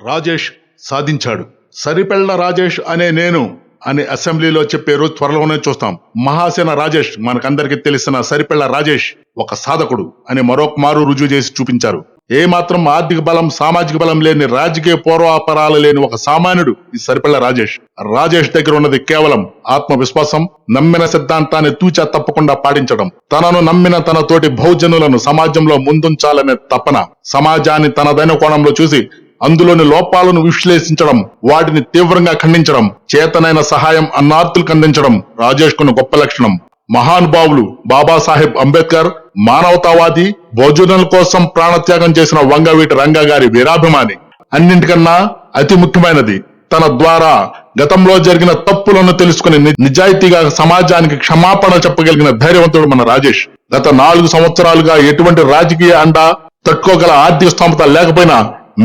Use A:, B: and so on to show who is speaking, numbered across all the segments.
A: రాజేష్ సాధించాడు. సరిపెళ్ల రాజేష్ అనే నేను అని అసెంబ్లీలో చెప్పే రోజు త్వరలోనే చూస్తాం. మహాసేన రాజేష్, మనకందరికీ తెలిసిన సరిపెళ్ల రాజేష్ ఒక సాధకుడు అని మరొక మారు రుజువు చేసి చూపించారు. ఏ మాత్రం ఆర్థిక బలం, సామాజిక బలం లేని, రాజకీయ పూర్వాపరాలు లేని ఒక సామాన్యుడు ఈ సరిపెళ్ల రాజేష్. రాజేష్ దగ్గర ఉన్నది కేవలం ఆత్మవిశ్వాసం, నమ్మిన సిద్ధాంతాన్ని తూచా తప్పకుండా పాటించడం, తనను నమ్మిన తన తోటి బహుజనులను సమాజంలో ముందుంచాలనే తపన, సమాజాన్ని తనదైన కోణంలో చూసి అందులోని లోపాలను విశ్లేషించడం, వాటిని తీవ్రంగా ఖండించడం, చేతనైన సహాయం అన్నార్తులకు అందించడం రాజేష్ కున్న గొప్ప లక్షణం. మహానుభావులు బాబాసాహెబ్ అంబేద్కర్ మానవతావాది, బహుజనుల కోసం ప్రాణత్యాగం చేసిన వంగవీటి రంగా గారి వీరాభిమాని. అన్నింటికన్నా అతి ముఖ్యమైనది, తన ద్వారా గతంలో జరిగిన తప్పులను తెలుసుకుని నిజాయితీగా సమాజానికి క్షమాపణ చెప్పగలిగిన ధైర్యవంతుడు మన రాజేష్. గత 4 సంవత్సరాలుగా ఎటువంటి రాజకీయ అండ, తట్టుకోగల ఆర్థిక స్తోమత లేకపోయినా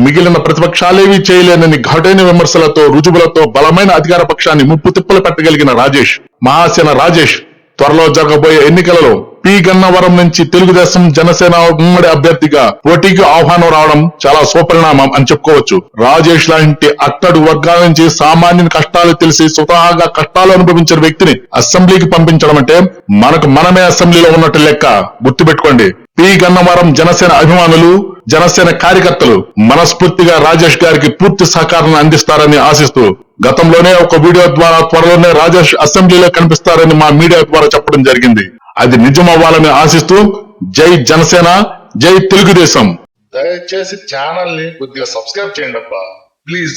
A: మిగిలిన ప్రతిపక్షాలేవీ చేయలేనని ఘటైన విమర్శలతో, రుజువులతో బలమైన అధికార పక్షాన్ని ముప్పు తిప్పలు పెట్టగలిగిన రాజేష్, మహాసేన రాజేష్ త్వరలో జరగబోయే ఎన్నికలలో పి గన్నవరం నుంచి తెలుగుదేశం జనసేన ఉమ్మడి అభ్యర్థిగా పోటీకి ఆహ్వానం రావడం చాలా సుపరిణామం అని చెప్పుకోవచ్చు. రాజేష్ లాంటి అట్టడు వర్గాల నుంచి సామాన్యుని కష్టాలు తెలిసి స్వతహాగా కష్టాలు అనుభవించిన వ్యక్తిని అసెంబ్లీకి పంపించడం అంటే మనకు మనమే అసెంబ్లీలో ఉన్నట్టు లెక్క. గుర్తుపెట్టుకోండి. పి గన్నవరం జనసేన అభిమానులు, జనసేన కార్యకర్తలు మనస్ఫూర్తిగా రాజేష్ గారికి పూర్తి సహకారాన్ని అందిస్తారని ఆశిస్తూ, గతంలోనే ఒక వీడియో ద్వారా త్వరలోనే రాజేష్ అసెంబ్లీలో కనిపిస్తారని మా మీడియా ద్వారా చెప్పడం జరిగింది. అది నిజం అవ్వాలని ఆశిస్తూ, జై జనసేన, జై తెలుగుదేశం. దయచేసి ఛానల్ ని కొద్దిగా సబ్స్క్రైబ్ చేయండి అబ్బా, ప్లీజ్.